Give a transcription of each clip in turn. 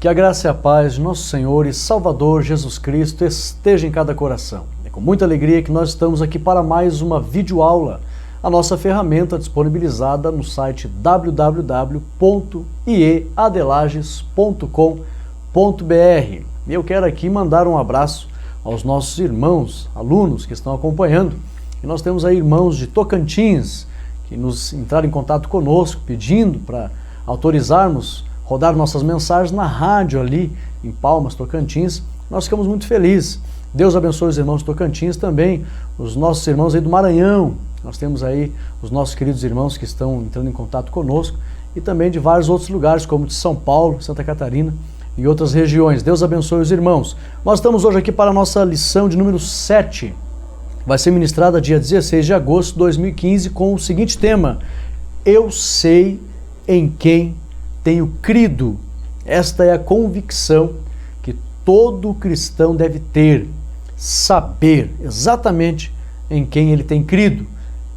Que a graça e a paz de nosso Senhor e Salvador Jesus Cristo esteja em cada coração. É com muita alegria que nós estamos aqui para mais uma videoaula, a nossa ferramenta disponibilizada no site www.ieadelages.com.br. E eu quero aqui mandar um abraço aos nossos irmãos, alunos que estão acompanhando. E nós temos aí irmãos de Tocantins que nos entraram em contato conosco pedindo para autorizarmos rodar nossas mensagens na rádio ali em Palmas, Tocantins. Nós ficamos muito felizes. Deus abençoe os irmãos de Tocantins também, os nossos irmãos aí do Maranhão. Nós temos aí os nossos queridos irmãos que estão entrando em contato conosco e também de vários outros lugares, como de São Paulo, Santa Catarina e outras regiões. Deus abençoe os irmãos. Nós estamos hoje aqui para a nossa lição de número 7. Vai ser ministrada dia 16 de agosto de 2015 com o seguinte tema: Eu sei em quem tenho crido. Esta é a convicção que todo cristão deve ter, saber exatamente em quem ele tem crido.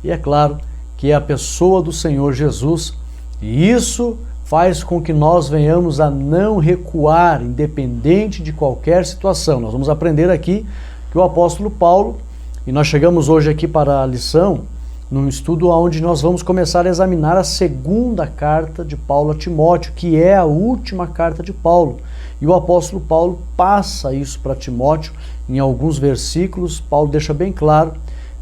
E é claro que é a pessoa do Senhor Jesus, e isso faz com que nós venhamos a não recuar, independente de qualquer situação. Nós vamos aprender aqui que o apóstolo Paulo, e nós chegamos hoje aqui para a lição, num estudo onde nós vamos começar a examinar a segunda carta de Paulo a Timóteo, que é a última carta de Paulo. E o apóstolo Paulo passa isso para Timóteo em alguns versículos. Paulo deixa bem claro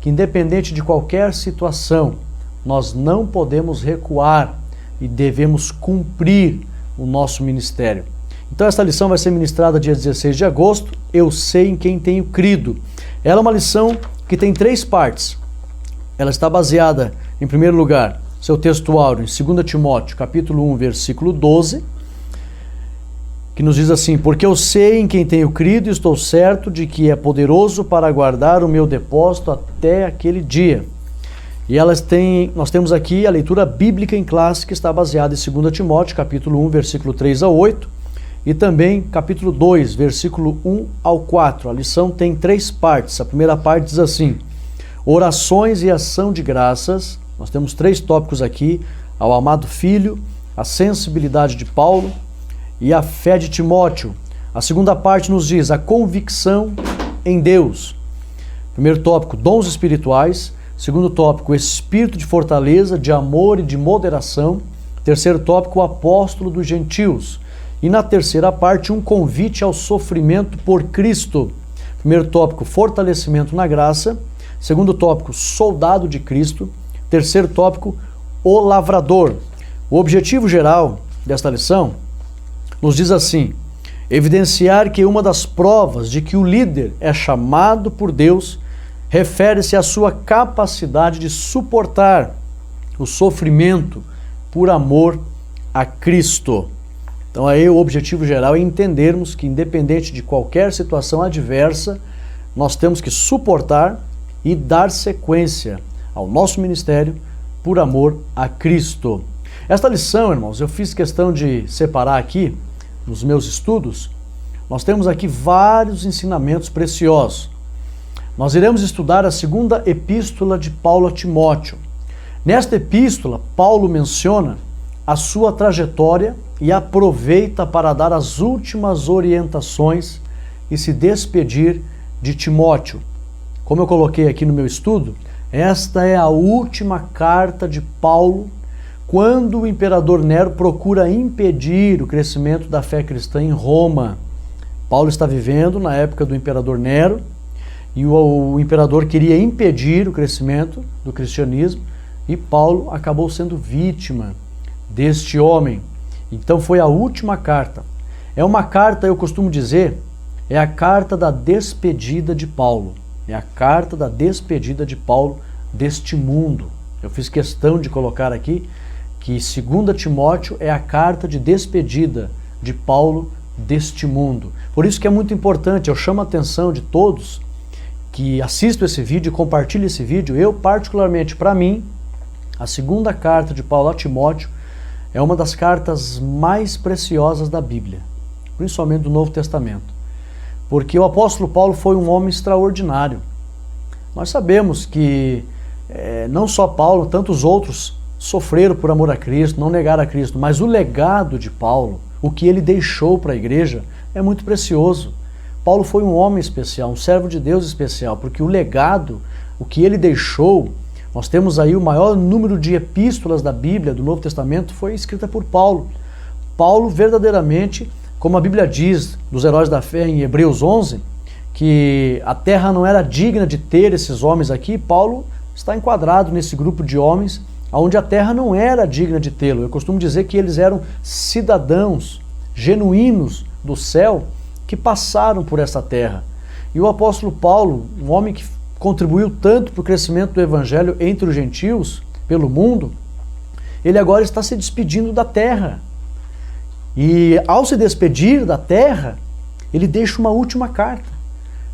que, independente de qualquer situação, nós não podemos recuar e devemos cumprir o nosso ministério. Então esta lição vai ser ministrada dia 16 de agosto, Eu sei em quem tenho crido. Ela é uma lição que tem 3 partes. Ela está baseada, em primeiro lugar, seu texto áureo, em 2 Timóteo, capítulo 1, versículo 12, que nos diz assim: Porque eu sei em quem tenho crido e estou certo de que é poderoso para guardar o meu depósito até aquele dia. E nós temos aqui a leitura bíblica em classe, que está baseada em 2 Timóteo, capítulo 1, versículo 3 a 8, e também capítulo 2, versículo 1 ao 4. A lição tem 3 partes. A primeira parte diz assim: Orações e ação de graças. Nós temos 3 tópicos aqui: ao amado filho, a sensibilidade de Paulo e a fé de Timóteo. A segunda parte nos diz a convicção em Deus. Primeiro tópico, dons espirituais. Segundo tópico, espírito de fortaleza, de amor e de moderação. Terceiro tópico, o apóstolo dos gentios. E na terceira parte, um convite ao sofrimento por Cristo. Primeiro tópico, fortalecimento na graça. Segundo tópico, soldado de Cristo. Terceiro tópico, o lavrador. O objetivo geral desta lição nos diz assim: evidenciar que uma das provas de que o líder é chamado por Deus refere-se à sua capacidade de suportar o sofrimento por amor a Cristo. Então aí o objetivo geral é entendermos que, independente de qualquer situação adversa, nós temos que suportar e dar sequência ao nosso ministério por amor a Cristo. Esta lição, irmãos, eu fiz questão de separar aqui nos meus estudos. Nós temos aqui vários ensinamentos preciosos. Nós iremos estudar a segunda epístola de Paulo a Timóteo. Nesta epístola, Paulo menciona a sua trajetória e aproveita para dar as últimas orientações e se despedir de Timóteo. Como eu coloquei aqui no meu estudo, esta é a última carta de Paulo quando o imperador Nero procura impedir o crescimento da fé cristã em Roma. Paulo está vivendo na época do imperador Nero e o imperador queria impedir o crescimento do cristianismo e Paulo acabou sendo vítima deste homem. Então foi a última carta. É uma carta, eu costumo dizer, é a carta da despedida de Paulo. É a carta da despedida de Paulo deste mundo. Eu fiz questão de colocar aqui que 2 Timóteo é a carta de despedida de Paulo deste mundo. Por isso que é muito importante, eu chamo a atenção de todos que assistam esse vídeo e compartilhem esse vídeo. Eu, particularmente, para mim, a segunda carta de Paulo a Timóteo é uma das cartas mais preciosas da Bíblia, principalmente do Novo Testamento. Porque o apóstolo Paulo foi um homem extraordinário. Nós sabemos que não só Paulo, tantos outros sofreram por amor a Cristo, não negaram a Cristo, mas o legado de Paulo, o que ele deixou para a igreja é muito precioso. Paulo foi um homem especial, um servo de Deus especial, porque o legado, o que ele deixou, nós temos aí o maior número de epístolas da Bíblia, do Novo Testamento, foi escrita por Paulo. Paulo verdadeiramente, como a Bíblia diz, dos heróis da fé em Hebreus 11, que a terra não era digna de ter esses homens aqui, Paulo está enquadrado nesse grupo de homens onde a terra não era digna de tê-lo. Eu costumo dizer que eles eram cidadãos genuínos do céu que passaram por essa terra. E o apóstolo Paulo, um homem que contribuiu tanto para o crescimento do evangelho entre os gentios, pelo mundo, ele agora está se despedindo da terra. E ao se despedir da terra, ele deixa uma última carta.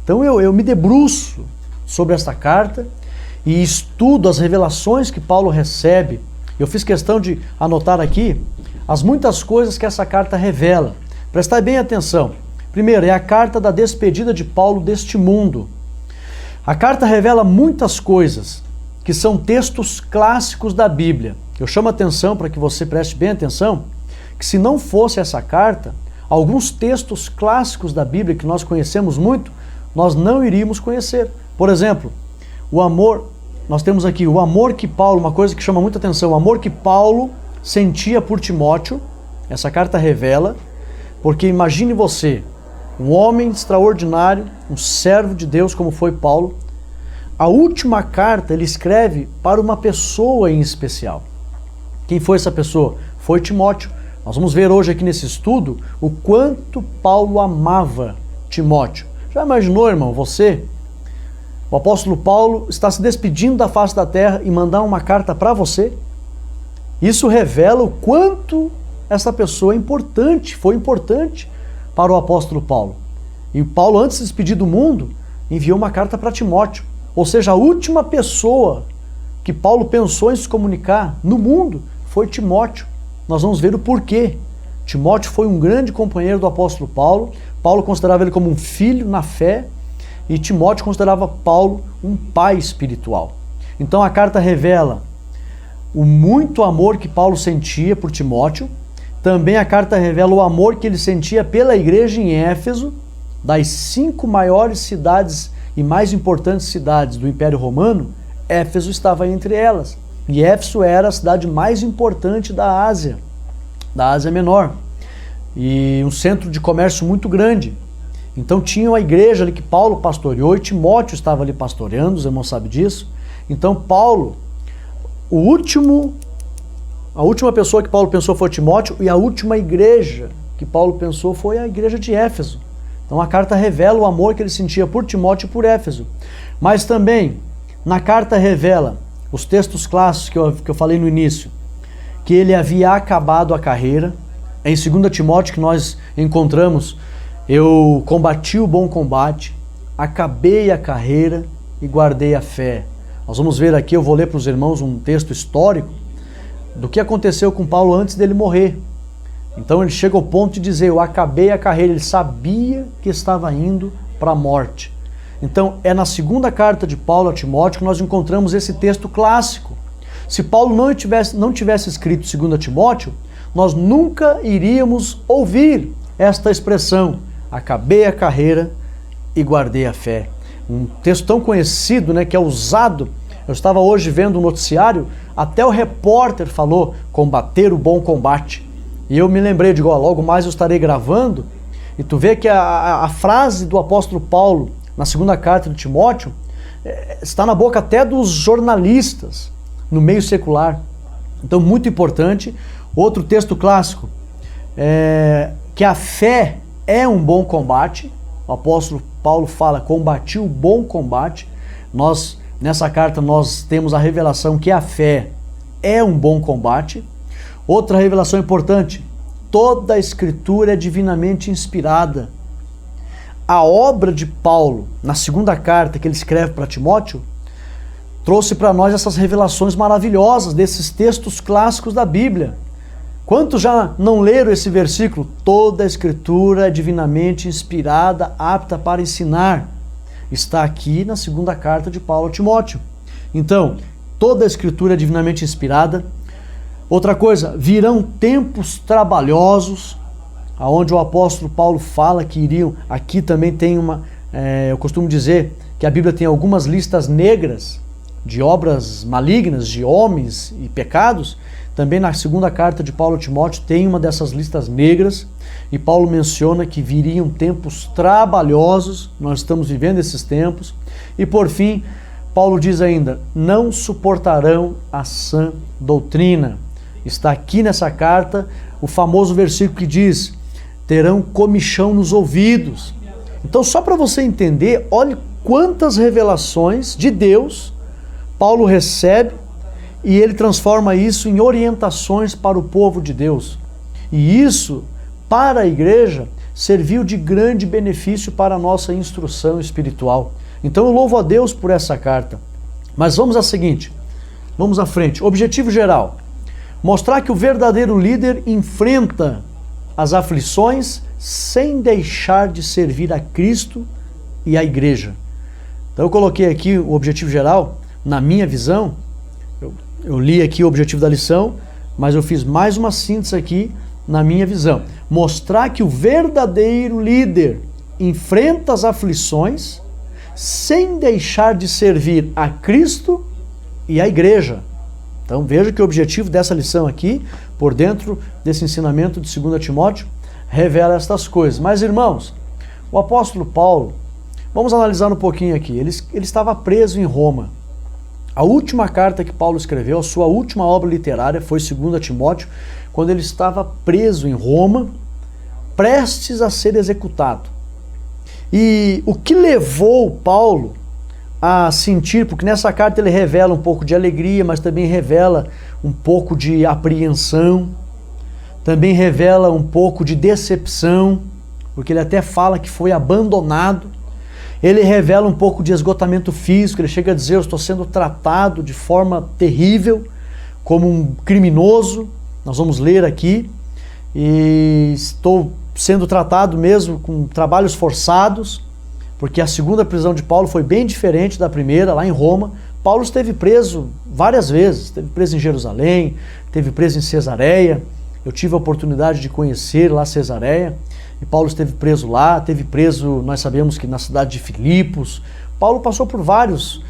Então eu me debruço sobre esta carta e estudo as revelações que Paulo recebe. Eu fiz questão de anotar aqui as muitas coisas que essa carta revela. Prestai bem atenção. Primeiro, é a carta da despedida de Paulo deste mundo. A carta revela muitas coisas que são textos clássicos da Bíblia. Eu chamo a atenção para que você preste bem atenção, que se não fosse essa carta, alguns textos clássicos da Bíblia que nós conhecemos muito, nós não iríamos conhecer. Por exemplo, o amor, nós temos aqui o amor que Paulo, uma coisa que chama muita atenção, o amor que Paulo sentia por Timóteo. Essa carta revela, porque imagine você, um homem extraordinário, um servo de Deus como foi Paulo, a última carta ele escreve para uma pessoa em especial. Quem foi essa pessoa? Foi Timóteo. Nós vamos ver hoje aqui nesse estudo o quanto Paulo amava Timóteo. Já imaginou, irmão, você, o apóstolo Paulo, está se despedindo da face da terra e mandar uma carta para você? Isso revela o quanto essa pessoa é importante, foi importante para o apóstolo Paulo. E Paulo, antes de se despedir do mundo, enviou uma carta para Timóteo. Ou seja, a última pessoa que Paulo pensou em se comunicar no mundo foi Timóteo. Nós vamos ver o porquê. Timóteo foi um grande companheiro do apóstolo Paulo. Paulo considerava ele como um filho na fé e Timóteo considerava Paulo um pai espiritual. Então a carta revela o muito amor que Paulo sentia por Timóteo. Também a carta revela o amor que ele sentia pela igreja em Éfeso, das 5 maiores cidades e mais importantes cidades do Império Romano. Éfeso estava entre elas. E Éfeso era a cidade mais importante da Ásia Menor. E um centro de comércio muito grande. Então tinha uma igreja ali que Paulo pastoreou e Timóteo estava ali pastoreando, os irmãos sabem disso. Então Paulo, a última pessoa que Paulo pensou foi Timóteo e a última igreja que Paulo pensou foi a igreja de Éfeso. Então a carta revela o amor que ele sentia por Timóteo e por Éfeso. Mas também na carta revela os textos clássicos que eu falei no início, que ele havia acabado a carreira. Em 2 Timóteo que nós encontramos, eu combati o bom combate, acabei a carreira e guardei a fé. Nós vamos ver aqui, eu vou ler para os irmãos um texto histórico do que aconteceu com Paulo antes dele morrer. Então ele chega ao ponto de dizer, eu acabei a carreira, ele sabia que estava indo para a morte. Então é na segunda carta de Paulo a Timóteo que nós encontramos esse texto clássico. Se Paulo não tivesse escrito 2 Timóteo, nós nunca iríamos ouvir esta expressão, acabei a carreira e guardei a fé. Um texto tão conhecido, né, que é usado. Eu estava hoje vendo um noticiário, até o repórter falou, combater o bom combate. E eu me lembrei, digo, logo mais eu estarei gravando, e tu vê que a frase do apóstolo Paulo, na segunda carta de Timóteo, está na boca até dos jornalistas, no meio secular. Então, muito importante. Outro texto clássico, que a fé é um bom combate. O apóstolo Paulo fala, combati o bom combate. Nessa carta nós temos a revelação que a fé é um bom combate. Outra revelação importante, toda a escritura é divinamente inspirada. A obra de Paulo, na segunda carta que ele escreve para Timóteo, trouxe para nós essas revelações maravilhosas desses textos clássicos da Bíblia. Quantos já não leram esse versículo? Toda a escritura é divinamente inspirada, apta para ensinar. Está aqui na segunda carta de Paulo a Timóteo. Então, toda a escritura é divinamente inspirada. Outra coisa, virão tempos trabalhosos. onde o apóstolo Paulo fala que iriam, aqui também tem eu costumo dizer que a Bíblia tem algumas listas negras de obras malignas, de homens e pecados. Também na segunda carta de Paulo a Timóteo tem uma dessas listas negras, e Paulo menciona que viriam tempos trabalhosos, nós estamos vivendo esses tempos, e por fim, Paulo diz ainda, não suportarão a sã doutrina. Está aqui nessa carta o famoso versículo que diz, terão comichão nos ouvidos. Então, só para você entender, olhe quantas revelações de Deus Paulo recebe, e ele transforma isso em orientações para o povo de Deus. E isso, para a igreja, serviu de grande benefício para a nossa instrução espiritual. Então eu louvo a Deus por essa carta. Mas vamos à seguinte, vamos à frente. Objetivo geral, mostrar que o verdadeiro líder enfrenta as aflições sem deixar de servir a Cristo e a igreja. Então eu coloquei aqui o objetivo geral, na minha visão, eu li aqui o objetivo da lição, mas eu fiz mais uma síntese aqui na minha visão. Mostrar que o verdadeiro líder enfrenta as aflições sem deixar de servir a Cristo e a igreja. Então veja que o objetivo dessa lição aqui, por dentro desse ensinamento de 2 Timóteo, revela estas coisas. Mas irmãos, o apóstolo Paulo, vamos analisar um pouquinho aqui, ele estava preso em Roma. A última carta que Paulo escreveu, a sua última obra literária foi 2 Timóteo, quando ele estava preso em Roma, prestes a ser executado. E o que levou Paulo a sentir, porque nessa carta ele revela um pouco de alegria, mas também revela um pouco de apreensão, também revela um pouco de decepção, porque ele até fala que foi abandonado. Ele revela um pouco de esgotamento físico, ele chega a dizer, eu estou sendo tratado de forma terrível, como um criminoso, nós vamos ler aqui, e estou sendo tratado mesmo com trabalhos forçados, porque a segunda prisão de Paulo foi bem diferente da primeira, lá em Roma. Paulo esteve preso várias vezes, esteve preso em Jerusalém, esteve preso em Cesareia, eu tive a oportunidade de conhecer lá Cesareia, e Paulo esteve preso lá, teve preso, nós sabemos que na cidade de Filipos. Paulo passou por vários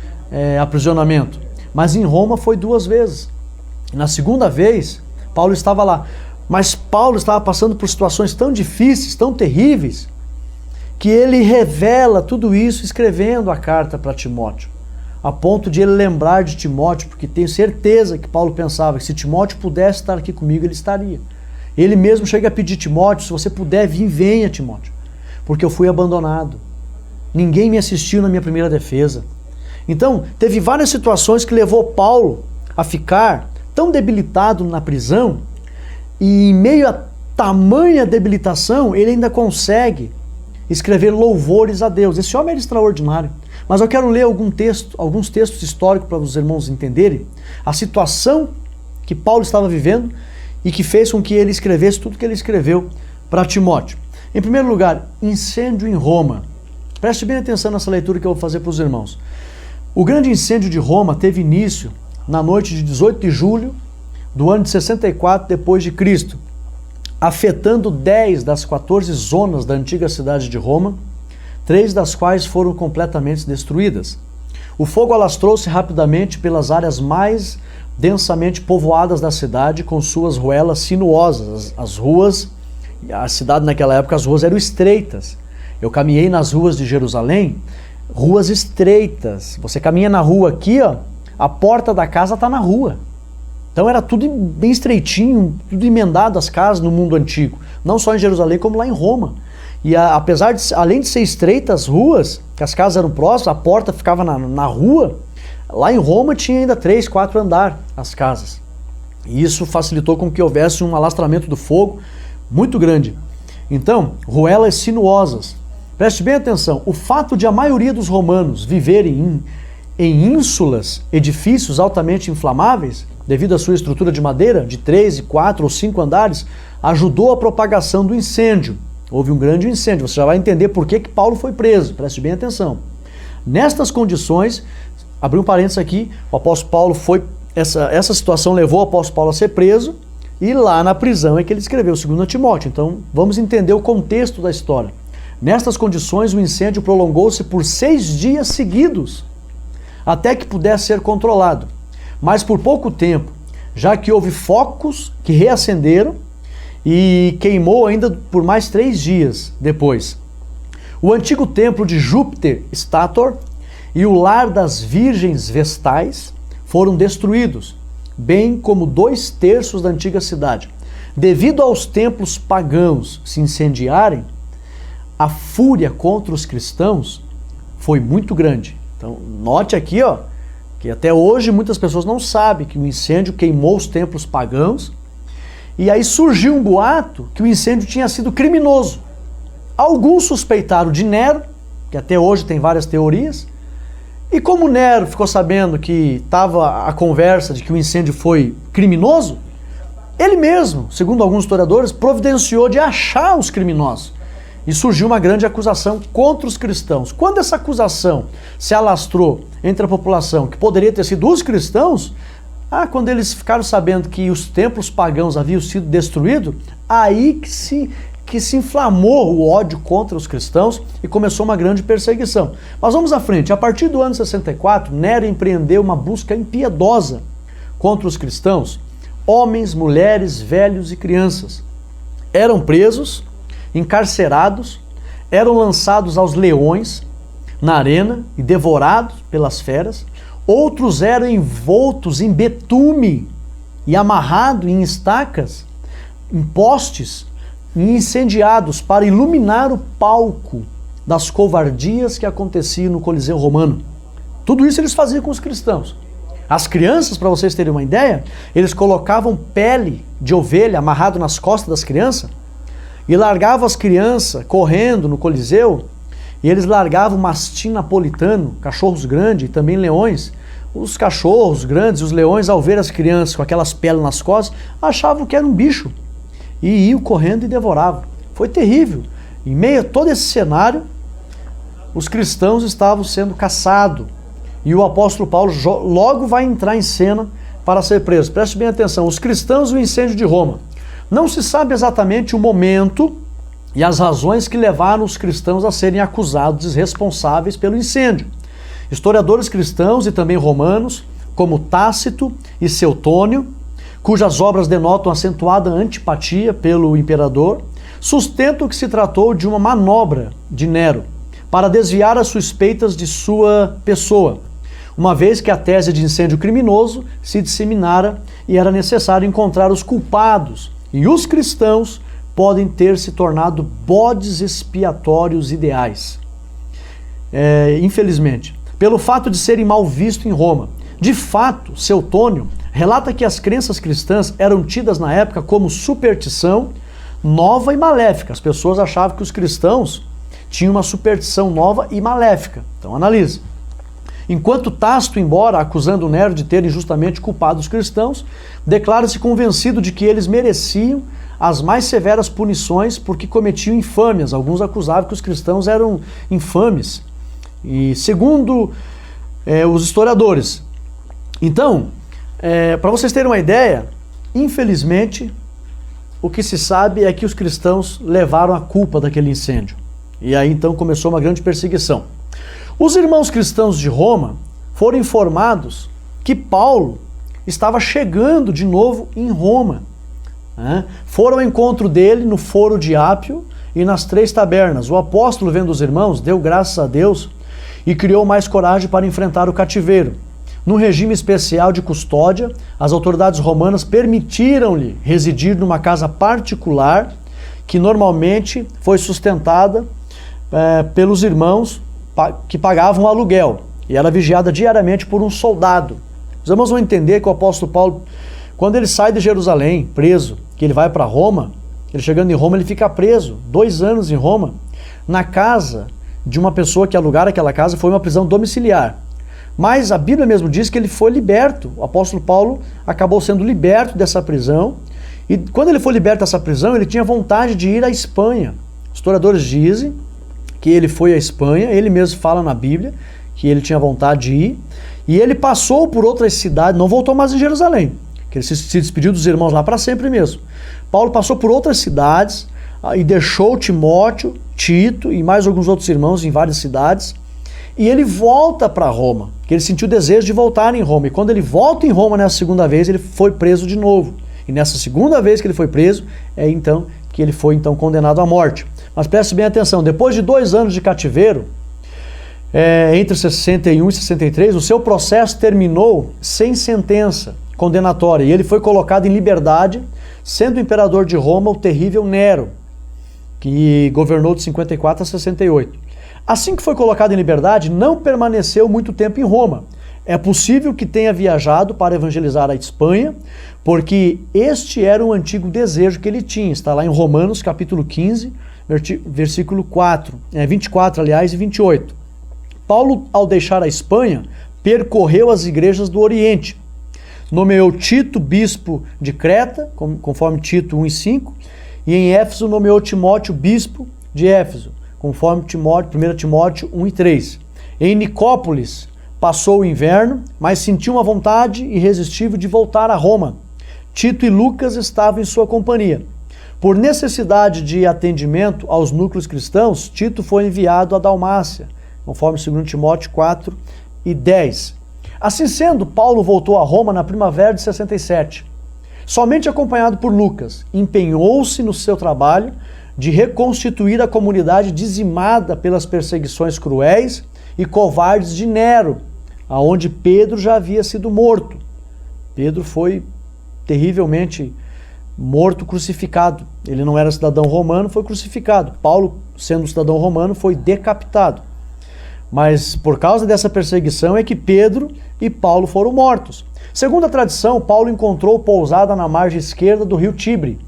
aprisionamentos, mas em Roma foi 2 vezes. Na segunda vez, Paulo estava lá, mas Paulo estava passando por situações tão difíceis, tão terríveis, que ele revela tudo isso escrevendo a carta para Timóteo, a ponto de ele lembrar de Timóteo, porque tenho certeza que Paulo pensava que se Timóteo pudesse estar aqui comigo, ele estaria. Ele mesmo chega a pedir, Timóteo, se você puder vir, venha, Timóteo, porque eu fui abandonado. Ninguém me assistiu na minha primeira defesa. Então, teve várias situações que levou Paulo a ficar tão debilitado na prisão, e em meio a tamanha debilitação, ele ainda consegue escrever louvores a Deus. Esse homem era extraordinário. Mas eu quero ler alguns textos históricos para os irmãos entenderem a situação que Paulo estava vivendo e que fez com que ele escrevesse tudo que ele escreveu para Timóteo. Em primeiro lugar, incêndio em Roma. Preste bem atenção nessa leitura que eu vou fazer para os irmãos. O grande incêndio de Roma teve início na noite de 18 de julho do ano de 64 depois de Cristo, afetando 10 das 14 zonas da antiga cidade de Roma, 3 das quais foram completamente destruídas. O fogo alastrou-se rapidamente pelas áreas mais densamente povoadas da cidade, com suas ruelas sinuosas. As ruas, a cidade naquela época, as ruas eram estreitas. Eu caminhei nas ruas de Jerusalém, ruas estreitas. Você caminha na rua aqui, ó, a porta da casa está na rua. Então era tudo bem estreitinho, tudo emendado as casas no mundo antigo. Não só em Jerusalém, como lá em Roma. E apesar de, além de ser estreitas as ruas, que as casas eram próximas, a porta ficava na rua, lá em Roma tinha ainda 3, 4 andares as casas. E isso facilitou com que houvesse um alastramento do fogo muito grande. Então, ruelas sinuosas. Preste bem atenção, o fato de a maioria dos romanos viverem em ínsulas, edifícios altamente inflamáveis, devido à sua estrutura de madeira, de 3, 4 ou 5 andares, ajudou a propagação do incêndio. Houve um grande incêndio, você já vai entender por que Paulo foi preso, preste bem atenção. Nestas condições, abri um parênteses aqui, o apóstolo Paulo foi, essa situação levou o apóstolo Paulo a ser preso, E lá na prisão é que ele escreveu 2 Timóteo. Então vamos entender o contexto da história. Nestas condições, o incêndio prolongou-se por 6 dias seguidos, até que pudesse ser controlado. Mas por pouco tempo, já que houve focos que reacenderam e queimou ainda por mais 3 dias depois. O antigo templo de Júpiter Stator e o lar das virgens vestais foram destruídos, bem como 2/3 da antiga cidade. Devido aos templos pagãos se incendiarem, a fúria contra os cristãos foi muito grande. Então, note aqui, ó, que até hoje muitas pessoas não sabem que o incêndio queimou os templos pagãos, e aí surgiu um boato que o incêndio tinha sido criminoso. Alguns suspeitaram de Nero, que até hoje tem várias teorias, e como Nero ficou sabendo que estava a conversa de que o incêndio foi criminoso, ele mesmo, segundo alguns historiadores, providenciou de achar os criminosos. E surgiu uma grande acusação contra os cristãos. Quando essa acusação se alastrou entre a população, que poderia ter sido os cristãos, quando eles ficaram sabendo que os templos pagãos haviam sido destruídos, aí que se inflamou o ódio contra os cristãos e começou uma grande perseguição. Mas vamos à frente. A partir do ano 64, Nero empreendeu uma busca impiedosa contra os cristãos. Homens, mulheres, velhos e crianças eram presos, encarcerados, eram lançados aos leões na arena e devorados pelas feras. Outros eram envoltos em betume e amarrados em estacas, em postes, e incendiados para iluminar o palco das covardias que aconteciam no Coliseu Romano. Tudo isso eles faziam com os cristãos. As crianças, para vocês terem uma ideia, eles colocavam pele de ovelha amarrado nas costas das crianças e largavam as crianças correndo no Coliseu, e eles largavam mastim napolitano, cachorros grandes e também leões. Os cachorros grandes, os leões, ao ver as crianças com aquelas peles nas costas, achavam que era um bicho e iam correndo e devoravam. Foi terrível. Em meio a todo esse cenário, os cristãos estavam sendo caçados. E o apóstolo Paulo logo vai entrar em cena para ser preso. Preste bem atenção. Os cristãos e o incêndio de Roma. Não se sabe exatamente o momento e as razões que levaram os cristãos a serem acusados responsáveis pelo incêndio. Historiadores cristãos e também romanos, como Tácito e Seutônio, cujas obras denotam acentuada antipatia pelo imperador, sustentam que se tratou de uma manobra de Nero para desviar as suspeitas de sua pessoa, uma vez que a tese de incêndio criminoso se disseminara e era necessário encontrar os culpados, e os cristãos podem ter se tornado bodes expiatórios ideais. Infelizmente, pelo fato de serem mal vistos em Roma. De fato, Seutônio relata que as crenças cristãs eram tidas na época como superstição nova e maléfica. As pessoas achavam que os cristãos tinham uma superstição nova e maléfica. Então analise. Enquanto Tácito, embora acusando Nero de ter injustamente culpado os cristãos, declara-se convencido de que eles mereciam as mais severas punições porque cometiam infâmias. Alguns acusavam que os cristãos eram infames. E segundo os historiadores. Então, para vocês terem uma ideia, infelizmente, o que se sabe é que os cristãos levaram a culpa daquele incêndio. E aí então começou uma grande perseguição. Os irmãos cristãos de Roma foram informados que Paulo estava chegando de novo em Roma. Foram ao encontro dele no Foro de Ápio e nas 3 tabernas. O apóstolo, vendo os irmãos, deu graças a Deus e criou mais coragem para enfrentar o cativeiro. Num regime especial de custódia, as autoridades romanas permitiram-lhe residir numa casa particular que normalmente foi sustentada pelos irmãos que pagavam aluguel e era vigiada diariamente por um soldado. Os irmãos vão entender que o apóstolo Paulo, quando ele sai de Jerusalém, preso, que ele vai para Roma, ele chegando em Roma, ele fica preso 2 anos em Roma, na casa de uma pessoa que alugara aquela casa. Foi uma prisão domiciliar. Mas a Bíblia mesmo diz que ele foi liberto. O apóstolo Paulo acabou sendo liberto dessa prisão. E quando ele foi liberto dessa prisão, ele tinha vontade de ir à Espanha. Os historiadores dizem que ele foi à Espanha, ele mesmo fala na Bíblia que ele tinha vontade de ir. E ele passou por outras cidades, não voltou mais em Jerusalém. que ele se despediu dos irmãos lá para sempre mesmo. Paulo passou por outras cidades e deixou Timóteo, Tito e mais alguns outros irmãos em várias cidades. E ele volta para Roma, que ele sentiu o desejo de voltar em Roma. E quando ele volta em Roma nessa segunda vez, ele foi preso de novo. E nessa segunda vez que ele foi preso, é então que ele foi condenado à morte. Mas preste bem atenção, depois de 2 anos de cativeiro, entre 61 e 63, o seu processo terminou sem sentença condenatória. E ele foi colocado em liberdade, sendo o imperador de Roma o terrível Nero, que governou de 54 a 68. Assim que foi colocado em liberdade, não permaneceu muito tempo em Roma. É possível que tenha viajado para evangelizar a Espanha, porque este era um antigo desejo que ele tinha. Está lá em Romanos, capítulo 15, versículo 24, aliás, e 28. Paulo, ao deixar a Espanha, percorreu as igrejas do Oriente. Nomeou Tito bispo de Creta, conforme Tito 1 e 5, e em Éfeso nomeou Timóteo bispo de Éfeso, conforme 1 Timóteo 1 e 3. Em Nicópolis passou o inverno, mas sentiu uma vontade irresistível de voltar a Roma. Tito e Lucas estavam em sua companhia. Por necessidade de atendimento aos núcleos cristãos, Tito foi enviado a Dalmácia, conforme 2 Timóteo 4 e 10. Assim sendo, Paulo voltou a Roma na primavera de 67. Somente acompanhado por Lucas, empenhou-se no seu trabalho de reconstituir a comunidade dizimada pelas perseguições cruéis e covardes de Nero, aonde Pedro já havia sido morto. Pedro foi terrivelmente morto, crucificado. Ele não era cidadão romano, foi crucificado. Paulo, sendo cidadão romano, foi decapitado. Mas por causa dessa perseguição é que Pedro e Paulo foram mortos. Segundo a tradição, Paulo encontrou pousada na margem esquerda do rio Tibre,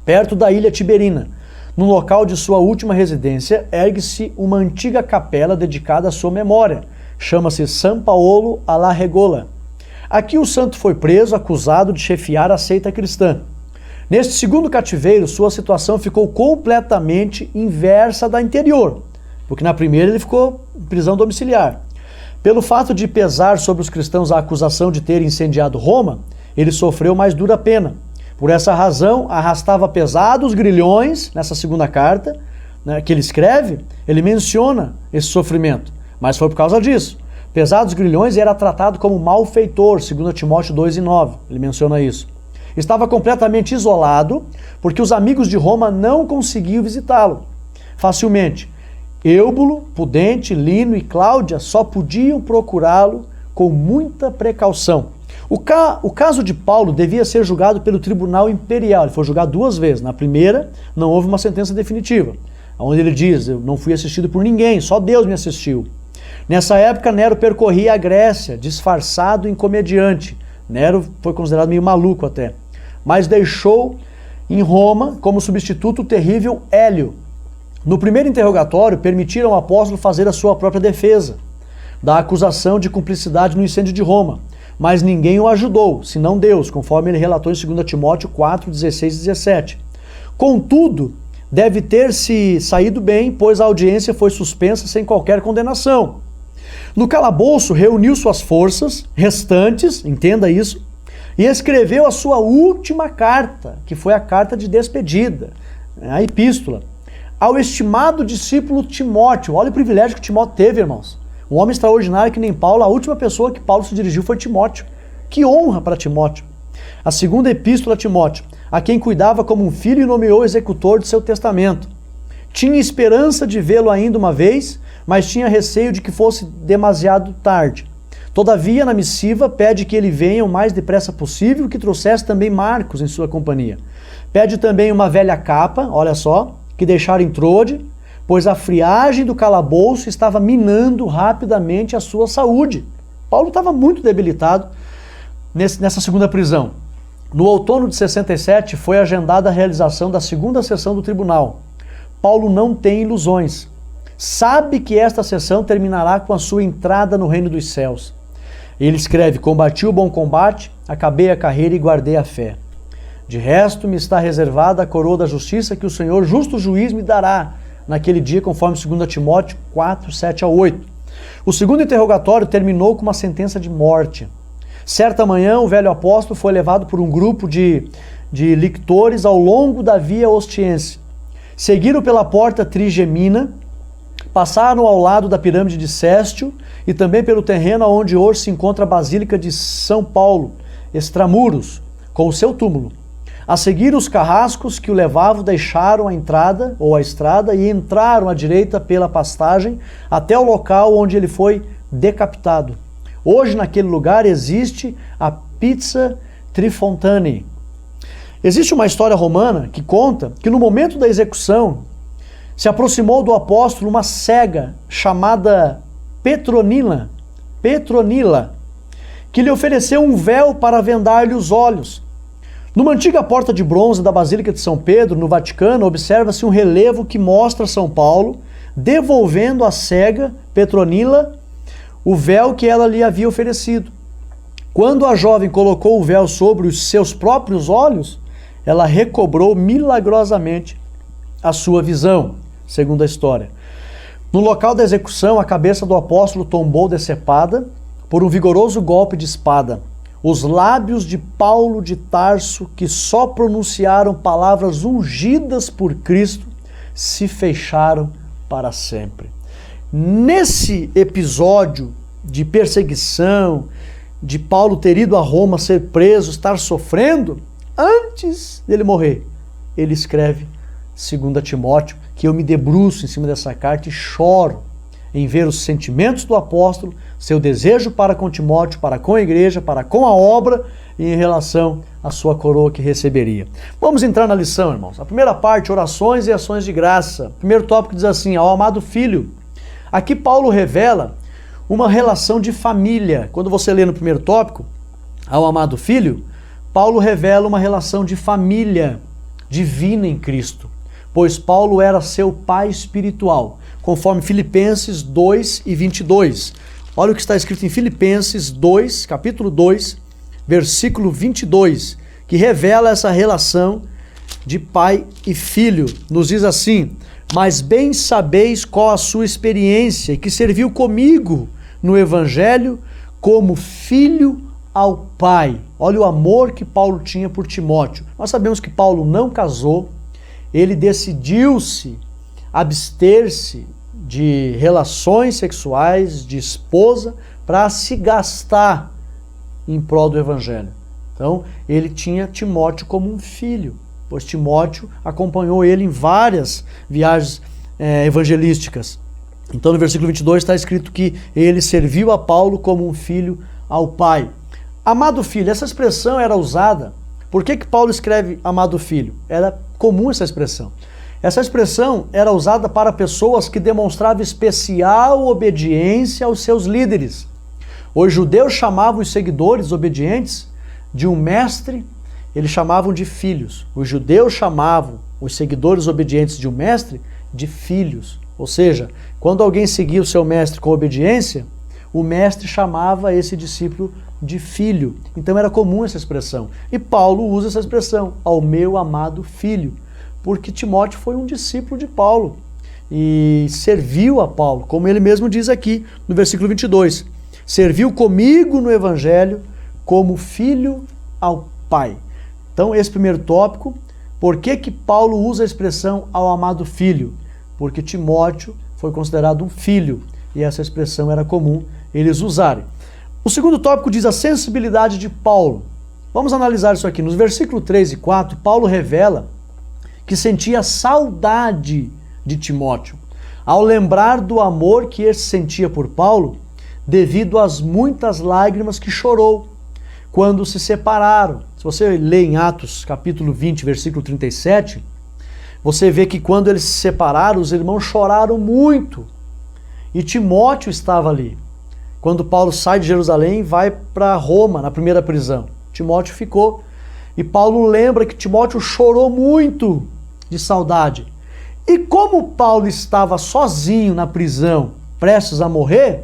perto da ilha Tiberina. No local de sua última residência, ergue-se uma antiga capela dedicada à sua memória. Chama-se San Paolo alla Regola. Aqui o santo foi preso, acusado de chefiar a seita cristã. Neste segundo cativeiro, sua situação ficou completamente inversa da anterior, porque na primeira ele ficou em prisão domiciliar. Pelo fato de pesar sobre os cristãos a acusação de terem incendiado Roma, ele sofreu mais dura pena. Por essa razão, arrastava pesados grilhões, nessa segunda carta, que ele escreve, ele menciona esse sofrimento. Mas foi por causa disso. Pesados grilhões, e era tratado como malfeitor, 2 Timóteo 2 e 9, ele menciona isso. Estava completamente isolado, porque os amigos de Roma não conseguiam visitá-lo facilmente. Eúbulo, Pudente, Lino e Cláudia só podiam procurá-lo com muita precaução. O caso de Paulo devia ser julgado pelo Tribunal Imperial. Ele foi julgado 2 vezes. Na primeira, não houve uma sentença definitiva, onde ele diz: eu não fui assistido por ninguém, só Deus me assistiu. Nessa época, Nero percorria a Grécia, disfarçado em comediante. Nero foi considerado meio maluco até. Mas deixou em Roma, como substituto, o terrível Hélio. No primeiro interrogatório, permitiram ao apóstolo fazer a sua própria defesa da acusação de cumplicidade no incêndio de Roma. Mas ninguém o ajudou, senão Deus, conforme ele relatou em 2 Timóteo 4, 16 e 17. Contudo, deve ter se saído bem, pois a audiência foi suspensa sem qualquer condenação. No calabouço, reuniu suas forças restantes, entenda isso, e escreveu a sua última carta, que foi a carta de despedida, a epístola, ao estimado discípulo Timóteo. Olha o privilégio que Timóteo teve, irmãos. Um homem extraordinário que nem Paulo, a última pessoa que Paulo se dirigiu foi Timóteo. Que honra para Timóteo. A segunda epístola a Timóteo, a quem cuidava como um filho e nomeou executor de seu testamento. Tinha esperança de vê-lo ainda uma vez, mas tinha receio de que fosse demasiado tarde. Todavia, na missiva, pede que ele venha o mais depressa possível e que trouxesse também Marcos em sua companhia. Pede também uma velha capa, olha só, que deixara em Trode, pois a friagem do calabouço estava minando rapidamente a sua saúde. Paulo estava muito debilitado nessa segunda prisão. No outono de 67 foi agendada a realização da segunda sessão do tribunal. Paulo não tem ilusões. Sabe que esta sessão terminará com a sua entrada no reino dos céus. Ele escreve: combati o bom combate, acabei a carreira e guardei a fé. De resto, me está reservada a coroa da justiça que o Senhor, justo juiz, me dará naquele dia, conforme 2 Timóteo 4, 7 a 8. O segundo interrogatório terminou com uma sentença de morte. Certa manhã, o velho apóstolo foi levado por um grupo de lictores ao longo da via Ostiense. Seguiram pela porta Trigemina, passaram ao lado da pirâmide de Céstio e também pelo terreno onde hoje se encontra a Basílica de São Paulo, extramuros, com o seu túmulo. A seguir, os carrascos que o levavam deixaram a entrada ou a estrada e entraram à direita pela pastagem até o local onde ele foi decapitado. Hoje, naquele lugar, existe a Pizza Trifontane. Existe uma história romana que conta que no momento da execução se aproximou do apóstolo uma cega chamada Petronila, que lhe ofereceu um véu para vendar-lhe os olhos. Numa antiga porta de bronze da Basílica de São Pedro, no Vaticano, observa-se um relevo que mostra São Paulo devolvendo à cega Petronila o véu que ela lhe havia oferecido. Quando a jovem colocou o véu sobre os seus próprios olhos, ela recobrou milagrosamente a sua visão, segundo a história. No local da execução, a cabeça do apóstolo tombou decepada por um vigoroso golpe de espada. Os lábios de Paulo de Tarso, que só pronunciaram palavras ungidas por Cristo, se fecharam para sempre. Nesse episódio de perseguição, de Paulo ter ido a Roma, ser preso, estar sofrendo, antes dele morrer, ele escreve 2 Timóteo, que eu me debruço em cima dessa carta e choro em ver os sentimentos do apóstolo, seu desejo para com Timóteo, para com a igreja, para com a obra e em relação à sua coroa que receberia. Vamos entrar na lição, irmãos. A primeira parte, orações e ações de graça. O primeiro tópico diz assim, ao amado filho. Aqui Paulo revela uma relação de família. Quando você lê no primeiro tópico, ao amado filho, Paulo revela uma relação de família divina em Cristo, pois Paulo era seu pai espiritual, conforme Filipenses 2 e 22. Olha o que está escrito em Filipenses 2, capítulo 2, versículo 22, que revela essa relação de pai e filho. Nos diz assim, mas bem sabeis qual a sua experiência e que serviu comigo no Evangelho como filho ao pai. Olha o amor que Paulo tinha por Timóteo. Nós sabemos que Paulo não casou, ele decidiu-se abster-se de relações sexuais, de esposa, para se gastar em prol do Evangelho. Então, ele tinha Timóteo como um filho, pois Timóteo acompanhou ele em várias viagens evangelísticas. Então, no versículo 22 está escrito que ele serviu a Paulo como um filho ao pai. Amado filho, essa expressão era usada. Por que Paulo escreve amado filho? Era comum essa expressão. Essa expressão era usada para pessoas que demonstravam especial obediência aos seus líderes. Os judeus chamavam os seguidores obedientes de um mestre, eles chamavam de filhos. Os judeus chamavam os seguidores obedientes de um mestre de filhos. Ou seja, quando alguém seguia o seu mestre com obediência, o mestre chamava esse discípulo de filho. Então era comum essa expressão. E Paulo usa essa expressão, ao meu amado filho, porque Timóteo foi um discípulo de Paulo e serviu a Paulo, como ele mesmo diz aqui no versículo 22. Serviu comigo no Evangelho como filho ao pai. Então esse primeiro tópico, por que Paulo usa a expressão ao amado filho? Porque Timóteo foi considerado um filho e essa expressão era comum eles usarem. O segundo tópico diz a sensibilidade de Paulo. Vamos analisar isso aqui. Nos versículos 3 e 4, Paulo revela que sentia saudade de Timóteo, ao lembrar do amor que ele sentia por Paulo, devido às muitas lágrimas que chorou quando se separaram. Se você lê em Atos capítulo 20, versículo 37, você vê que quando eles se separaram, os irmãos choraram muito. E Timóteo estava ali. Quando Paulo sai de Jerusalém e vai para Roma, na primeira prisão, Timóteo ficou. E Paulo lembra que Timóteo chorou muito de saudade. E como Paulo estava sozinho na prisão, prestes a morrer,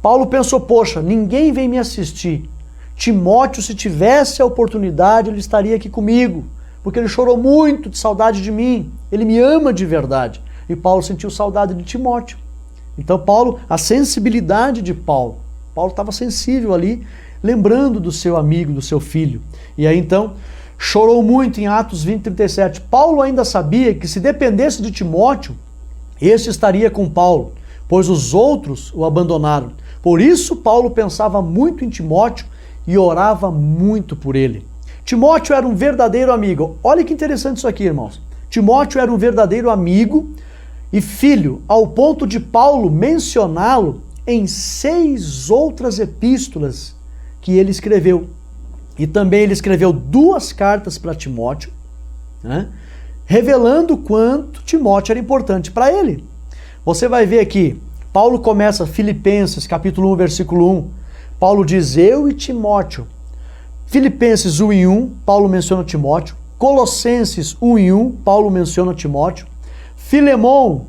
Paulo pensou, poxa, ninguém vem me assistir. Timóteo, se tivesse a oportunidade, ele estaria aqui comigo, porque ele chorou muito de saudade de mim. Ele me ama de verdade. E Paulo sentiu saudade de Timóteo. Então Paulo, a sensibilidade de Paulo Paulo estava sensível ali, lembrando do seu amigo, do seu filho. E aí então, chorou muito em Atos 20:37. Paulo ainda sabia que se dependesse de Timóteo, este estaria com Paulo, pois os outros o abandonaram. Por isso Paulo pensava muito em Timóteo e orava muito por ele. Timóteo era um verdadeiro amigo. Olha que interessante isso aqui, irmãos. Timóteo era um verdadeiro amigo e filho, ao ponto de Paulo mencioná-lo em 6 outras epístolas que ele escreveu. E também ele escreveu 2 cartas para Timóteo, né, revelando quanto Timóteo era importante para ele. Você vai ver aqui, Paulo começa Filipenses, capítulo 1, versículo 1. Paulo diz, eu e Timóteo. Filipenses 1:1, Paulo menciona Timóteo. Colossenses 1:1, Paulo menciona Timóteo. Filemão,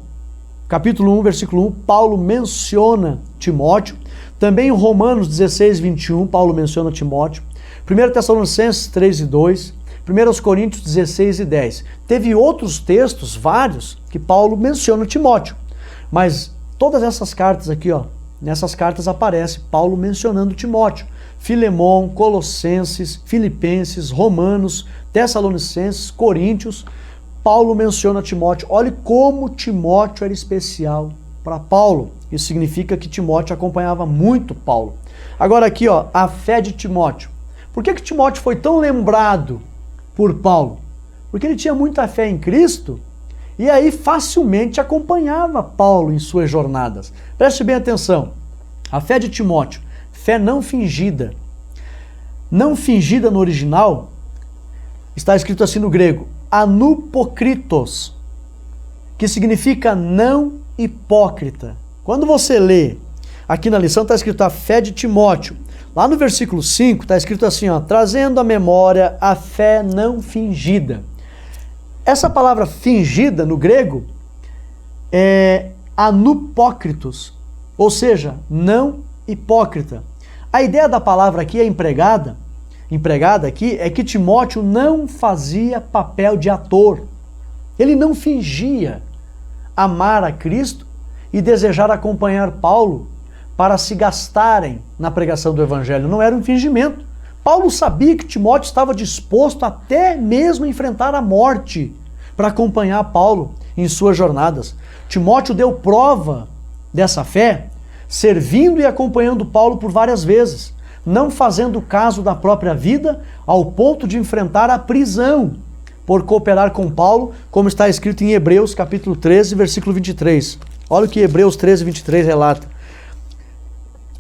capítulo 1, versículo 1, Paulo menciona Timóteo. Também em Romanos 16:21, Paulo menciona Timóteo. 1 Tessalonicenses 3:2, 1 Coríntios 16:10. Teve outros textos, vários, que Paulo menciona Timóteo. Mas todas essas cartas aqui, ó, nessas cartas aparece Paulo mencionando Timóteo. Filemão, Colossenses, Filipenses, Romanos, Tessalonicenses, Coríntios, Paulo menciona Timóteo. Olhe como Timóteo era especial para Paulo. Isso significa que Timóteo acompanhava muito Paulo. Agora aqui, ó, a fé de Timóteo. Por que Timóteo foi tão lembrado por Paulo? Porque ele tinha muita fé em Cristo e aí facilmente acompanhava Paulo em suas jornadas. Preste bem atenção. A fé de Timóteo, fé não fingida. Não fingida no original, está escrito assim no grego, anupokritos, que significa não hipócrita. Quando você lê, aqui na lição está escrito a fé de Timóteo. Lá no versículo 5 está escrito assim, ó, trazendo à memória a fé não fingida. Essa palavra fingida no grego é anupócritos, ou seja, não hipócrita. A ideia da palavra aqui é empregada aqui é que Timóteo não fazia papel de ator. Ele não fingia amar a Cristo e desejar acompanhar Paulo para se gastarem na pregação do Evangelho. Não era um fingimento. Paulo sabia que Timóteo estava disposto até mesmo a enfrentar a morte para acompanhar Paulo em suas jornadas. Timóteo deu prova dessa fé, servindo e acompanhando Paulo por várias vezes, não fazendo caso da própria vida, ao ponto de enfrentar a prisão por cooperar com Paulo, como está escrito em Hebreus capítulo 13, versículo 23. Olha o que Hebreus 13, 23 relata.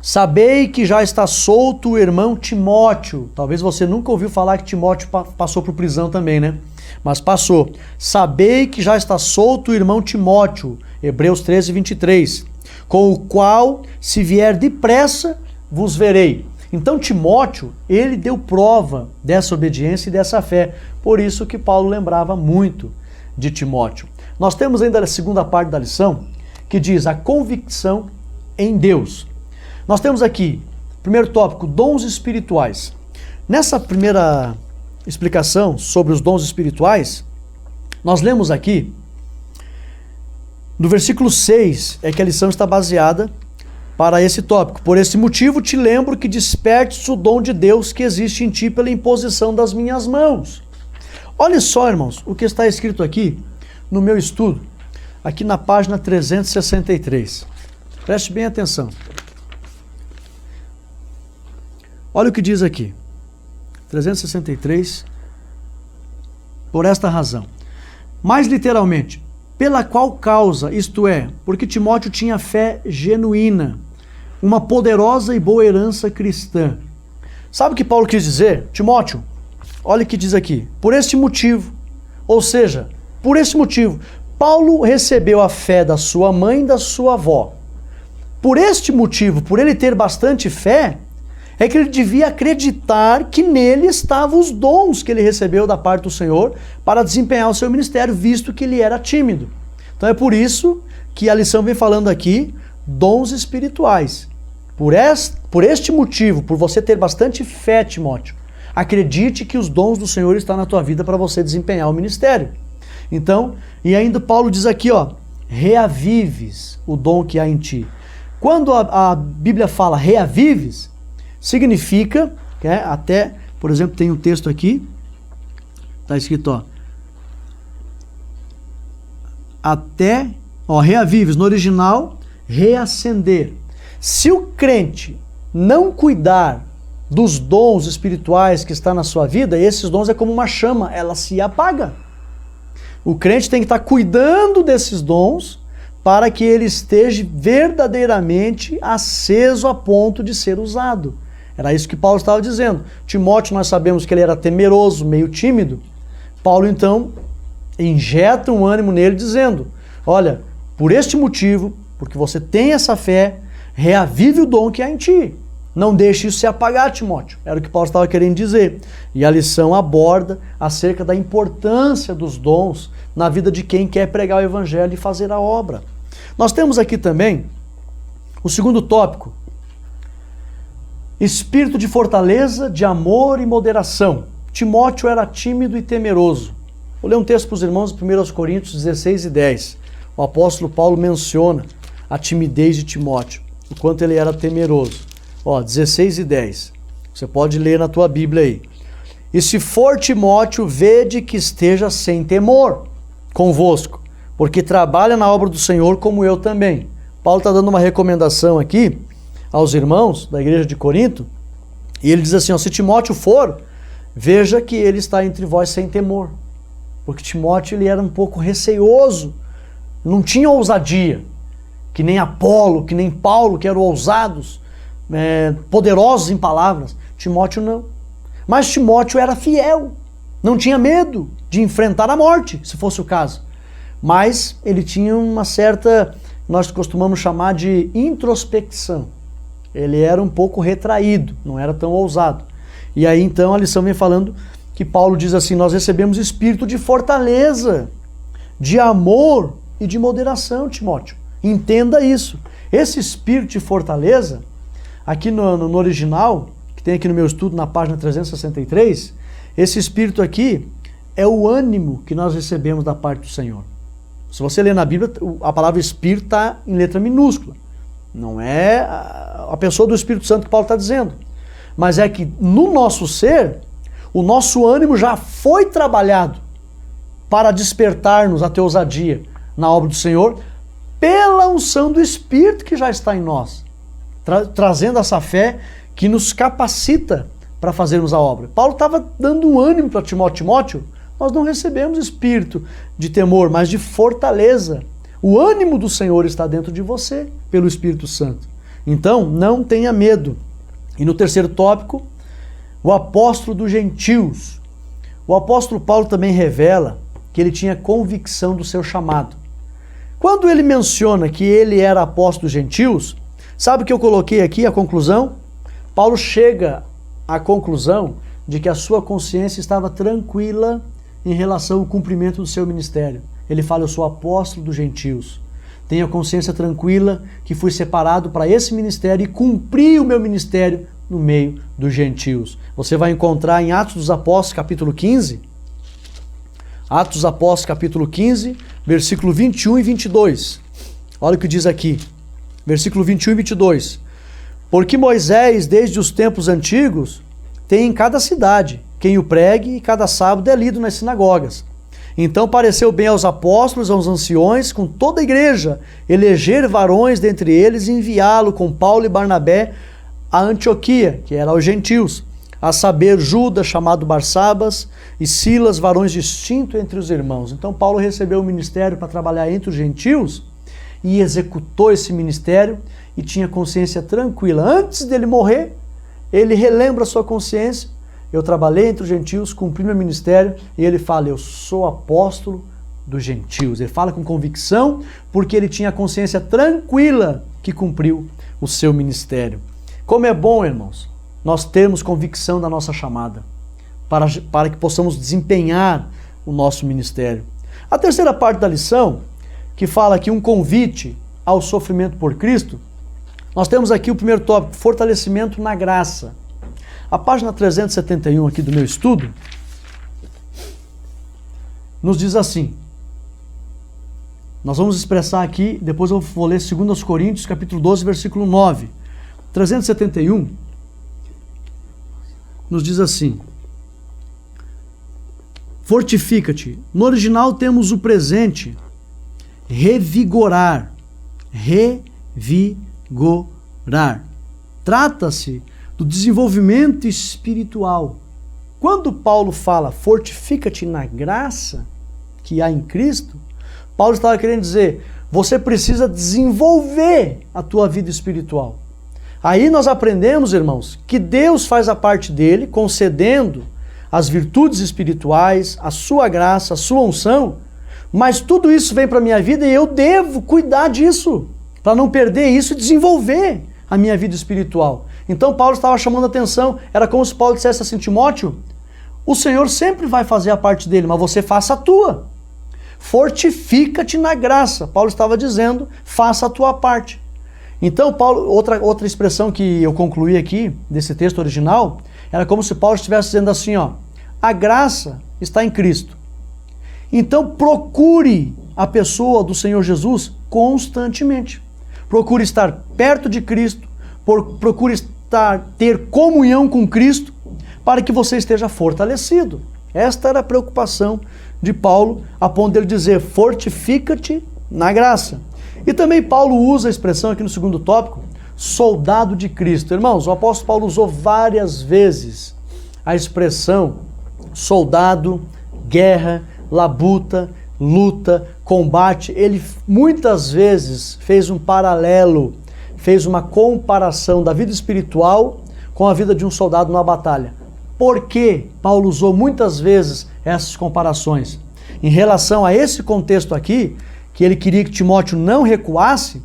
Sabei que já está solto o irmão Timóteo. Talvez você nunca ouviu falar que Timóteo passou por prisão também, né? Mas passou. Sabei que já está solto o irmão Timóteo. Hebreus 13, 23. Com o qual, se vier depressa, vos verei. Então Timóteo, ele deu prova dessa obediência e dessa fé. Por isso que Paulo lembrava muito de Timóteo. Nós temos ainda a segunda parte da lição, que diz a convicção em Deus. Nós temos aqui, primeiro tópico, dons espirituais. Nessa primeira explicação sobre os dons espirituais, nós lemos aqui, no versículo 6, é que a lição está baseada para esse tópico. Por esse motivo te lembro que despertes o dom de Deus que existe em ti pela imposição das minhas mãos. Olha só, irmãos, o que está escrito aqui no meu estudo, aqui na página 363. Preste bem atenção. Olha o que diz aqui, 363, por esta razão. Mais literalmente, pela qual causa, isto é, porque Timóteo tinha fé genuína, uma poderosa e boa herança cristã. Sabe o que Paulo quis dizer? Timóteo, olha o que diz aqui, por este motivo, ou seja, por esse motivo, Paulo recebeu a fé da sua mãe e da sua avó. Por este motivo, por ele ter bastante fé, é que ele devia acreditar que nele estavam os dons que ele recebeu da parte do Senhor para desempenhar o seu ministério, visto que ele era tímido. Então é por isso que a lição vem falando aqui, dons espirituais. Por este motivo, por você ter bastante fé, Timóteo, acredite que os dons do Senhor estão na tua vida para você desempenhar o ministério. Então, e ainda Paulo diz aqui, ó, reavives o dom que há em ti. Quando a Bíblia fala reavives, significa, até, por exemplo, tem um texto aqui, está escrito, reavives, no original, reacender. Se o crente não cuidar dos dons espirituais que está na sua vida, esses dons é como uma chama, ela se apaga. O crente tem que estar cuidando desses dons para que ele esteja verdadeiramente aceso a ponto de ser usado. Era isso que Paulo estava dizendo. Timóteo, nós sabemos que ele era temeroso, meio tímido. Paulo, então, injeta um ânimo nele dizendo, olha, por este motivo, porque você tem essa fé, reavive o dom que há em ti. Não deixe isso se apagar, Timóteo. Era o que Paulo estava querendo dizer. E a lição aborda acerca da importância dos dons na vida de quem quer pregar o evangelho e fazer a obra. Nós temos aqui também o segundo tópico. Espírito de fortaleza, de amor e moderação. Timóteo era tímido e temeroso. Vou ler um texto para os irmãos, 1 Coríntios 16 e 10. O apóstolo Paulo menciona a timidez de Timóteo, o quanto ele era temeroso. 16 e 10. Você pode ler na tua Bíblia aí. E se for Timóteo, vede que esteja sem temor convosco, porque trabalha na obra do Senhor como eu também. Paulo está dando uma recomendação aqui aos irmãos da igreja de Corinto, e ele diz assim, se Timóteo for, veja que ele está entre vós sem temor. Porque Timóteo ele era um pouco receoso, não tinha ousadia, que nem Apolo, que nem Paulo, que eram ousados, poderosos em palavras. Timóteo não. Mas Timóteo era fiel, não tinha medo de enfrentar a morte, se fosse o caso. Mas ele tinha uma certa, nós costumamos chamar de introspecção. Ele era um pouco retraído, não era tão ousado. E aí então a lição vem falando que Paulo diz assim, nós recebemos espírito de fortaleza, de amor e de moderação, Timóteo. Entenda isso. Esse espírito de fortaleza, aqui no original, que tem aqui no meu estudo, na página 363, esse espírito aqui é o ânimo que nós recebemos da parte do Senhor. Se você ler na Bíblia, a palavra espírito está em letra minúscula. Não é a pessoa do Espírito Santo que Paulo está dizendo. Mas é que no nosso ser, o nosso ânimo já foi trabalhado para despertar-nos a ousadia na obra do Senhor pela unção do Espírito que já está em nós, trazendo essa fé que nos capacita para fazermos a obra. Paulo estava dando um ânimo para Timóteo. Nós não recebemos espírito de temor, mas de fortaleza. O ânimo do Senhor está dentro de você, pelo Espírito Santo. Então, não tenha medo. E no terceiro tópico, o apóstolo dos gentios. O apóstolo Paulo também revela que ele tinha convicção do seu chamado. Quando ele menciona que ele era apóstolo dos gentios, sabe o que eu coloquei aqui, a conclusão? Paulo chega à conclusão de que a sua consciência estava tranquila em relação ao cumprimento do seu ministério. Ele fala, eu sou apóstolo dos gentios. Tenho a consciência tranquila que fui separado para esse ministério e cumpri o meu ministério no meio dos gentios. Você vai encontrar em Atos dos Apóstolos, capítulo 15, Atos dos Apóstolos, capítulo 15, versículo 21 e 22. Olha o que diz aqui, versículo 21 e 22. Porque Moisés, desde os tempos antigos, tem em cada cidade quem o pregue e cada sábado é lido nas sinagogas. Então pareceu bem aos apóstolos, aos anciões, com toda a igreja, eleger varões dentre eles e enviá-lo com Paulo e Barnabé a Antioquia, que era aos gentios, a saber Judas, chamado Barsabas, e Silas, varões distintos entre os irmãos. Então Paulo recebeu o ministério para trabalhar entre os gentios e executou esse ministério e tinha consciência tranquila. Antes dele morrer, ele relembra a sua consciência. Eu trabalhei entre os gentios, cumpri meu ministério, e ele fala, eu sou apóstolo dos gentios. Ele fala com convicção, porque ele tinha a consciência tranquila que cumpriu o seu ministério. Como é bom, irmãos, nós termos convicção da nossa chamada, para que possamos desempenhar o nosso ministério. A terceira parte da lição, que fala aqui um convite ao sofrimento por Cristo, nós temos aqui o primeiro tópico, fortalecimento na graça. A página 371 aqui do meu estudo nos diz assim, Nós vamos expressar aqui, depois eu vou ler 2 Coríntios, capítulo 12, versículo 9. 371 nos diz assim: fortifica-te. No original temos o presente, revigorar. Revigorar. Trata-se do desenvolvimento espiritual. Quando Paulo fala fortifica-te na graça que há em Cristo, Paulo estava querendo dizer, você precisa desenvolver a tua vida espiritual. Aí nós aprendemos, irmãos, que Deus faz a parte dele, concedendo as virtudes espirituais, a sua graça, a sua unção, mas tudo isso vem para a minha vida e eu devo cuidar disso, para não perder isso e desenvolver a minha vida espiritual. Então Paulo estava chamando a atenção, era como se Paulo dissesse assim, Timóteo, o Senhor sempre vai fazer a parte dele, mas você faça a tua. Fortifica-te na graça. Paulo estava dizendo, faça a tua parte. Então, Paulo, outra expressão que eu concluí aqui, desse texto original, era como se Paulo estivesse dizendo assim, ó, a graça está em Cristo. Então, procure a pessoa do Senhor Jesus constantemente. Procure estar perto de Cristo, procure ter comunhão com Cristo, para que você esteja fortalecido. Esta era a preocupação de Paulo, a ponto dele dizer, fortifica-te na graça. E também Paulo usa a expressão aqui no segundo tópico, soldado de Cristo. Irmãos, o apóstolo Paulo usou várias vezes a expressão soldado, guerra, labuta, luta, combate. Ele muitas vezes fez um paralelo, fez uma comparação da vida espiritual com a vida de um soldado numa batalha. Por que Paulo usou muitas vezes essas comparações? Em relação a esse contexto aqui, que ele queria que Timóteo não recuasse,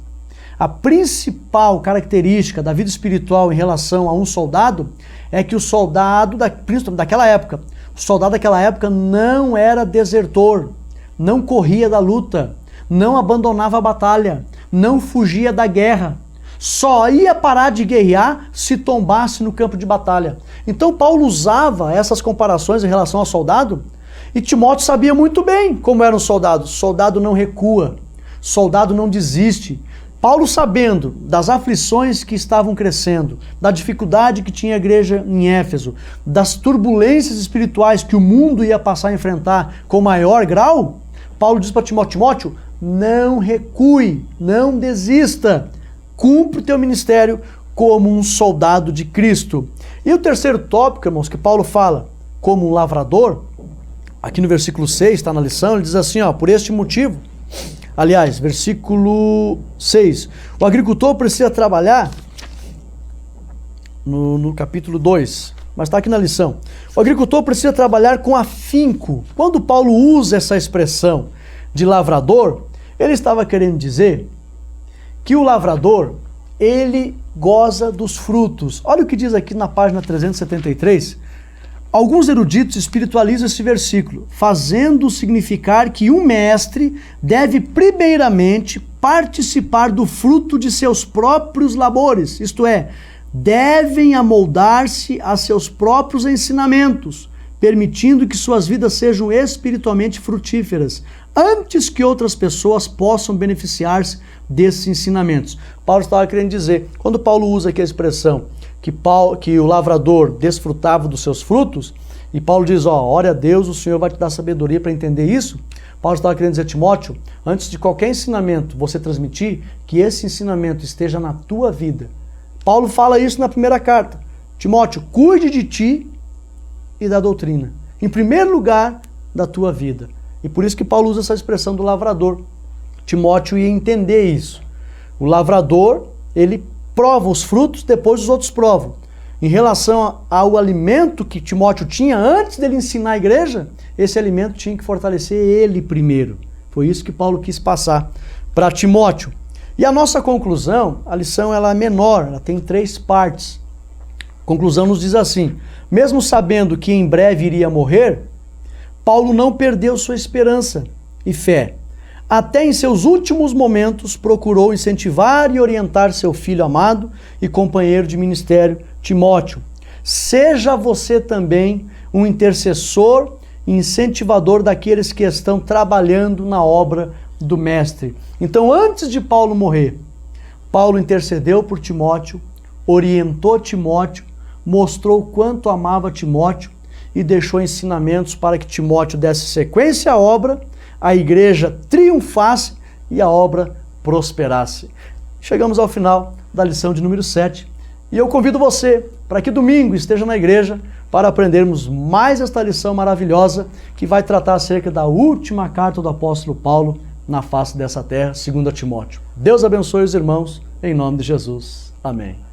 a principal característica da vida espiritual em relação a um soldado é que o soldado, principalmente daquela época, o soldado daquela época não era desertor, não corria da luta, não abandonava a batalha, não fugia da guerra. Só ia parar de guerrear se tombasse no campo de batalha. Então Paulo usava essas comparações em relação ao soldado e Timóteo sabia muito bem como era um soldado. Soldado não recua, soldado não desiste. Paulo, sabendo das aflições que estavam crescendo, da dificuldade que tinha a igreja em Éfeso, das turbulências espirituais que o mundo ia passar a enfrentar com maior grau, Paulo diz para Timóteo, Timóteo, não recue, não desista. Cumpre o teu ministério como um soldado de Cristo. E o terceiro tópico, irmãos, que Paulo fala como um lavrador, aqui no versículo 6, está na lição, ele diz assim, ó, por este motivo, aliás, versículo 6, o agricultor precisa trabalhar, no capítulo 2, mas está aqui na lição, o agricultor precisa trabalhar com afinco. Quando Paulo usa essa expressão de lavrador, ele estava querendo dizer que o lavrador, ele goza dos frutos. Olha o que diz aqui na página 373. Alguns eruditos espiritualizam esse versículo, fazendo significar que um mestre deve primeiramente participar do fruto de seus próprios labores, isto é, devem amoldar-se a seus próprios ensinamentos, permitindo que suas vidas sejam espiritualmente frutíferas, antes que outras pessoas possam beneficiar-se desses ensinamentos. Paulo estava querendo dizer, quando Paulo usa aqui a expressão que o lavrador desfrutava dos seus frutos, e Paulo diz, ó, ore a Deus, o Senhor vai te dar sabedoria para entender isso. Paulo estava querendo dizer, Timóteo, antes de qualquer ensinamento você transmitir, que esse ensinamento esteja na tua vida. Paulo fala isso na primeira carta. Timóteo, cuide de ti e da doutrina. Em primeiro lugar, da tua vida. E por isso que Paulo usa essa expressão do lavrador. Timóteo ia entender isso. O lavrador, ele prova os frutos, depois os outros provam. Em relação ao alimento que Timóteo tinha antes dele ensinar a igreja, esse alimento tinha que fortalecer ele primeiro. Foi isso que Paulo quis passar para Timóteo. E a nossa conclusão, a lição ela é menor, ela tem 3 partes. A conclusão nos diz assim, mesmo sabendo que em breve iria morrer, Paulo não perdeu sua esperança e fé. Até em seus últimos momentos procurou incentivar e orientar seu filho amado e companheiro de ministério, Timóteo. Seja você também um intercessor e incentivador daqueles que estão trabalhando na obra do Mestre. Então, antes de Paulo morrer, Paulo intercedeu por Timóteo, orientou Timóteo, mostrou quanto amava Timóteo e deixou ensinamentos para que Timóteo desse sequência à obra, a igreja triunfasse e a obra prosperasse. Chegamos ao final da lição de número 7 e eu convido você para que domingo esteja na igreja para aprendermos mais esta lição maravilhosa que vai tratar acerca da última carta do apóstolo Paulo na face dessa terra, 2 Timóteo. Deus abençoe os irmãos, em nome de Jesus. Amém.